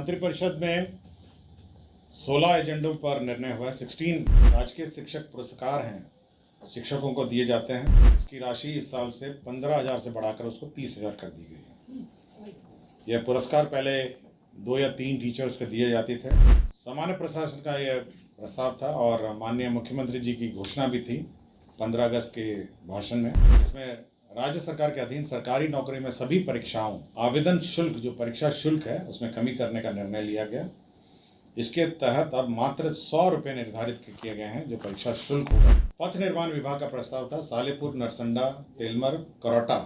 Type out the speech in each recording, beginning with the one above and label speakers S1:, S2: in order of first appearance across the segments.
S1: मंत्रिपरिषद में 16 एजेंडों पर निर्णय हुआ है। 16 राजकीय शिक्षक पुरस्कार हैं, शिक्षकों को दिए जाते हैं। इसकी राशि इस साल से 15,000 से बढ़ाकर उसको 30,000 कर दी गई है। यह पुरस्कार पहले 2 या 3 टीचर्स को दिए जाते थे। सामान्य प्रशासन का यह प्रस्ताव था और माननीय मुख्यमंत्री जी की घोषणा भी थी 15 अगस्त के भाषण में। इसमें राज्य सरकार के अधीन सरकारी नौकरी में सभी परीक्षाओं आवेदन शुल्क, जो परीक्षा शुल्क है, उसमें कमी करने का निर्णय लिया गया। इसके तहत अब मात्र 100 रुपये निर्धारित किए गए हैं जो परीक्षा शुल्क होगा। पथ निर्माण विभाग का प्रस्ताव था सालेपुर, नरसंडा, तेलमर, करौटा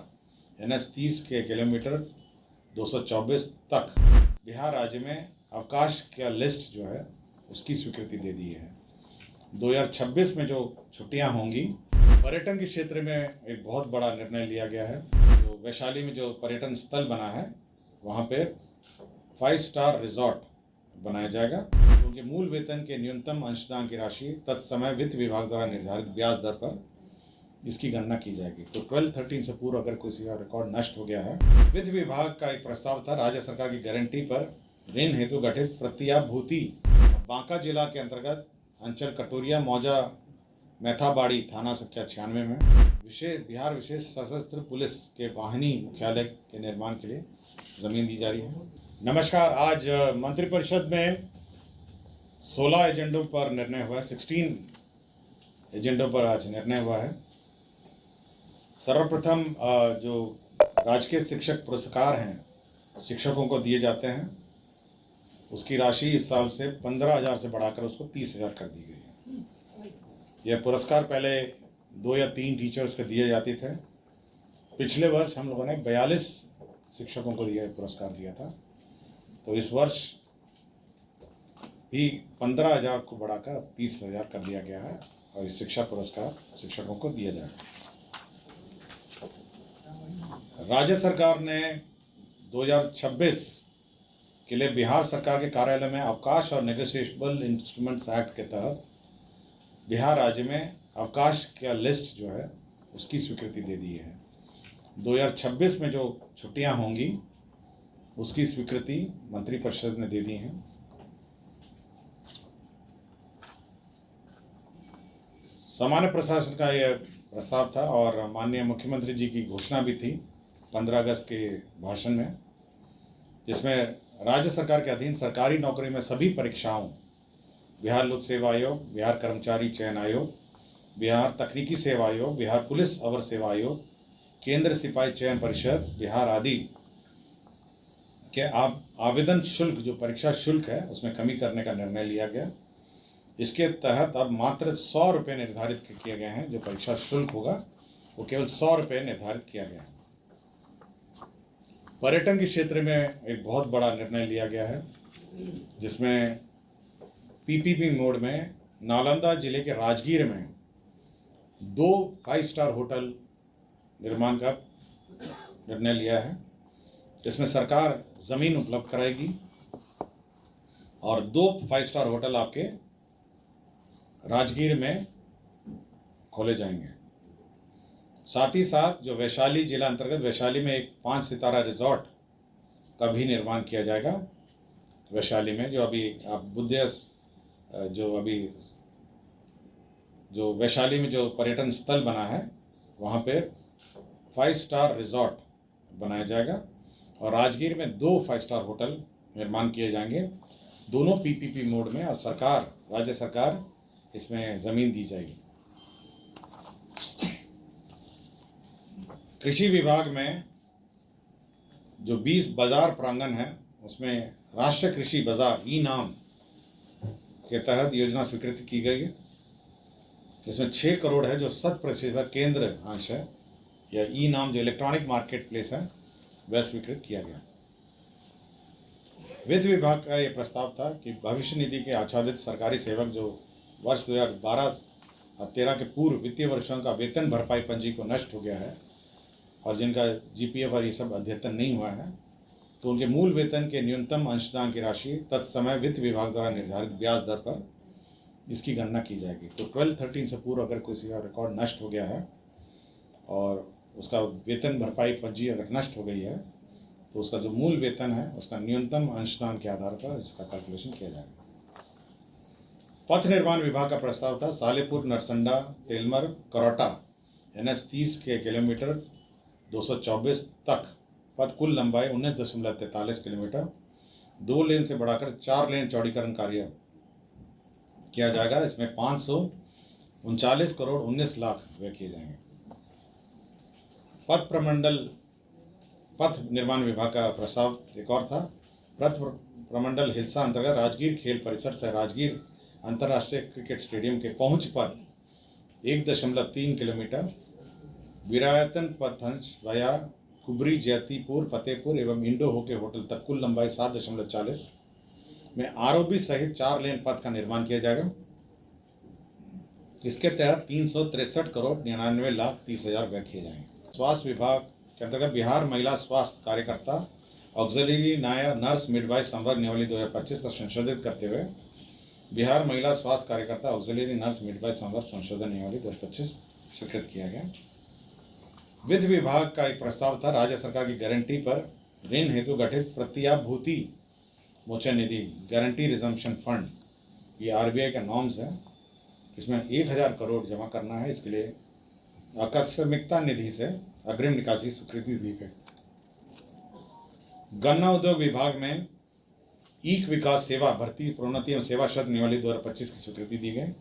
S1: NH 30 के किलोमीटर 224 तक बिहार राज्य में अवकाश का लिस्ट जो है उसकी स्वीकृति दे दी है। 2026 में जो छुट्टियां होंगी, पर्यटन के क्षेत्र में एक बहुत बड़ा निर्णय लिया गया है। जो वैशाली में जो पर्यटन स्थल बना है वहाँ पे 5 स्टार रिजॉर्ट बनाया जाएगा। तो उनके मूल वेतन के न्यूनतम अंशदान की राशि तत्समय वित्त विभाग द्वारा निर्धारित ब्याज दर पर इसकी गणना की जाएगी। तो 12-13 से पूर्व अगर किसी का रिकॉर्ड नष्ट हो गया है। वित्त विभाग का एक प्रस्ताव था राज्य सरकार की गारंटी पर ऋण हेतु गठित प्रतिभूति बांका जिला के अंतर्गत अंचल कटोरिया, मौजा, मैथाबाड़ी थाना संख्या 96 में बिहार विशेष सशस्त्र पुलिस के वाहिनी मुख्यालय के निर्माण के लिए जमीन दी जा रही है। नमस्कार। आज मंत्रिपरिषद में 16 एजेंडों पर निर्णय हुआ है। 16 एजेंडों पर आज निर्णय हुआ है। सर्वप्रथम जो राजकीय शिक्षक पुरस्कार हैं, शिक्षकों को दिए जाते हैं, उसकी राशि इस साल से 15,000 से बढ़ाकर उसको 30,000 कर दी गई है। यह पुरस्कार पहले 2 या 3 टीचर्स को दिए जाते थे। पिछले वर्ष हम लोगों ने 42 शिक्षकों को पुरस्कार दिया था। तो इस वर्ष भी 15,000 को बढ़ाकर 30,000 कर दिया गया है और इस शिक्षा पुरस्कार शिक्षकों को दिया जाएगा। राज्य सरकार ने 2026 के लिए बिहार सरकार के कार्यालय में अवकाश और नेगोशिएबल इंस्ट्रूमेंट्स एक्ट के तहत बिहार राज्य में अवकाश का लिस्ट जो है उसकी स्वीकृति दे दी है। 2026 में जो छुट्टियां होंगी उसकी स्वीकृति मंत्रिपरिषद ने दे दी है। सामान्य प्रशासन का यह प्रस्ताव था और माननीय मुख्यमंत्री जी की घोषणा भी थी 15 अगस्त के भाषण में, जिसमें राज्य सरकार के अधीन सरकारी नौकरी में सभी परीक्षाओं बिहार लोक सेवा आयोग, बिहार कर्मचारी चयन आयोग, बिहार तकनीकी सेवा आयोग, बिहार पुलिस अवर सेवा आयोग, केंद्र सिपाही चयन परिषद बिहार आदि के आवेदन शुल्क, जो परीक्षा शुल्क है, उसमें कमी करने का निर्णय लिया गया। इसके तहत अब मात्र 100 रुपये निर्धारित किए गए हैं जो परीक्षा शुल्क होगा, वो केवल 100 रुपये निर्धारित किया गया है। पर्यटन के क्षेत्र में एक बहुत बड़ा निर्णय लिया गया है, जिसमें PPP मोड में नालंदा जिले के राजगीर में 2 5 स्टार होटल निर्माण का निर्णय लिया है। इसमें सरकार ज़मीन उपलब्ध कराएगी और 2 5 स्टार होटल आपके राजगीर में खोले जाएंगे। साथ ही साथ जो वैशाली जिला अंतर्गत वैशाली में एक 5 सितारा रिजॉर्ट का भी निर्माण किया जाएगा। वैशाली में जो अभी आप जो वैशाली में जो पर्यटन स्थल बना है वहाँ पे 5 स्टार रिजॉर्ट बनाया जाएगा और राजगीर में 2 5 स्टार होटल निर्माण किए जाएंगे, दोनों PPP मोड में, और राज्य सरकार इसमें ज़मीन दी जाएगी। कृषि विभाग में जो 20 बाजार प्रांगण है उसमें राष्ट्रीय कृषि बाजार ई-नाम के तहत योजना स्वीकृति की गई है। इसमें 6 करोड़ है जो 100% केंद्र अंश है, या ई-नाम जो इलेक्ट्रॉनिक मार्केट प्लेस है वह स्वीकृत किया गया। वित्त विभाग का ये प्रस्ताव था कि भविष्य निधि के आच्छादित सरकारी सेवक जो वर्ष 2012-13 के पूर्व वित्तीय वर्षों का वेतन भरपाई पंजी को नष्ट हो गया है और जिनका GPF और ये सब अद्यतन नहीं हुआ है, तो उनके मूल वेतन के न्यूनतम अंशदान की राशि तत्समय वित्त विभाग द्वारा निर्धारित ब्याज दर पर इसकी गणना की जाएगी। तो 12-13 से पूर्व अगर किसी का रिकॉर्ड नष्ट हो गया है और उसका वेतन भरपाई पंजी अगर नष्ट हो गई है तो उसका जो मूल वेतन है उसका न्यूनतम अंशदान के आधार पर इसका कैलकुलेशन किया जाएगा। पथ निर्माण विभाग का प्रस्ताव था सालेपुर नरसंडा तेलमर करौटा NH 30 के किलोमीटर 224 तक पथ कुल लंबाई 19.43 किलोमीटर 2 लेन से बढ़ाकर 4 लेन चौड़ीकरण कार्य किया जाएगा। इसमें 539 करोड़ 19 लाख व्यय किए जाएंगे। पथ निर्माण विभाग का प्रस्ताव एक और था। पथ प्रमंडल हिलसा अंतर्गत राजगीर खेल परिसर से राजगीर अंतर्राष्ट्रीय क्रिकेट स्टेडियम के पहुंच पर 1.3 किलोमीटर विरायतन पथंश वाया कुबरी जयतीपुर फतेहपुर एवं इंडो होके होटल तक कुल लंबाई 7.40 में ROB सहित 4 लेन पथ का निर्माण किया जाएगा। इसके तहत 363 करोड़ 99 लाख 30 हजार व्यय किए जाएंगे। स्वास्थ्य विभाग के अंतर्गत बिहार महिला स्वास्थ्य कार्यकर्ता ऑक्सिलरी नर्स मिडवाइफ संवर्ग नियमावली 2025 को संशोधित करते हुए बिहार महिला स्वास्थ्य कार्यकर्ता ऑक्सिलरी नर्स मिडवाइफ संवर्ग संशोधन नियमावली 2025 स्वीकृत किया गया। वित्त विभाग का एक प्रस्ताव था राज्य सरकार की गारंटी पर ऋण हेतु गठित प्रत्याभूति मोचन निधि गारंटी रिजम्पशन फंड, ये RBI का नॉर्म्स है। इसमें 1000 करोड़ जमा करना है। इसके लिए आकस्मिकता निधि से अग्रिम निकासी स्वीकृति दी गई। गन्ना उद्योग विभाग में ईक विकास सेवा भर्ती प्रोन्नति एवं सेवा शब्द नियमावली 2025 की स्वीकृति दी गई।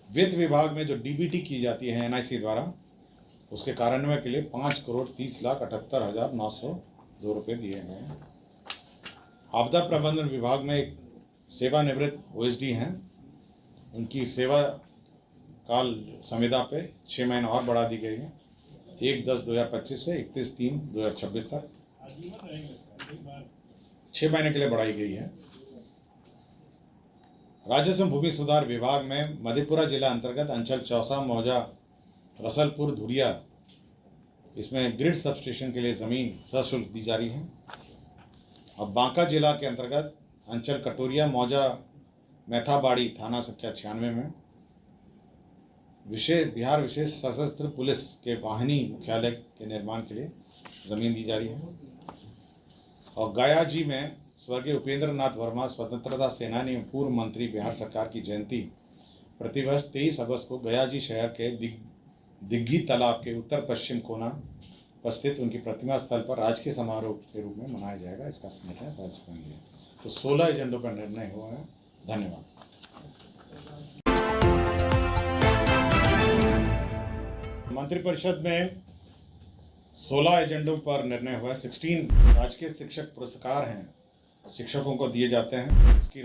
S1: वित्त विभाग में जो DBT की जाती है NIC द्वारा, उसके कार्यान्वयन के लिए 5 करोड़ 30 लाख 78,902 रुपये दिए गए हैं। आपदा प्रबंधन विभाग में एक सेवानिवृत्त OSD हैं, उनकी सेवा काल संविदा पे 6 महीने और बढ़ा दी गई है। 1/10/2025 से 31/3/2026 तक 6 महीने के लिए बढ़ाई गई है। राजस्व भूमि सुधार विभाग में मधेपुरा जिला अंतर्गत अंचल चौसा मौजा रसलपुर धुरिया, इसमें ग्रिड सबस्टेशन के लिए ज़मीन सशुल्क दी जा रही है। और बांका जिला के अंतर्गत अंचल कटोरिया मौजा मैथाबाड़ी थाना संख्या 96 में बिहार विशेष सशस्त्र पुलिस के वाहिनी मुख्यालय के निर्माण के लिए ज़मीन दी जा रही है। और गयाजी में स्वर्गीय उपेंद्र नाथ वर्मा स्वतंत्रता सेनानी एवं पूर्व मंत्री बिहार सरकार की जयंती प्रतिवर्ष 23 अगस्त को गयाजी शहर के दिग्गी तालाब के उत्तर पश्चिम कोना पर स्थित उनकी प्रतिमा स्थल पर राजकीय समारोह के रूप में मनाया जाएगा। इसका निर्णय राज्य सरकार ने लिया। तो 16 एजेंडों पर निर्णय हुआ है। धन्यवाद। मंत्रिपरिषद में 16 एजेंडों पर निर्णय हुआ है। 16 राजकीय शिक्षक पुरस्कार हैं, शिक्षकों को दिए जाते हैं। इसकी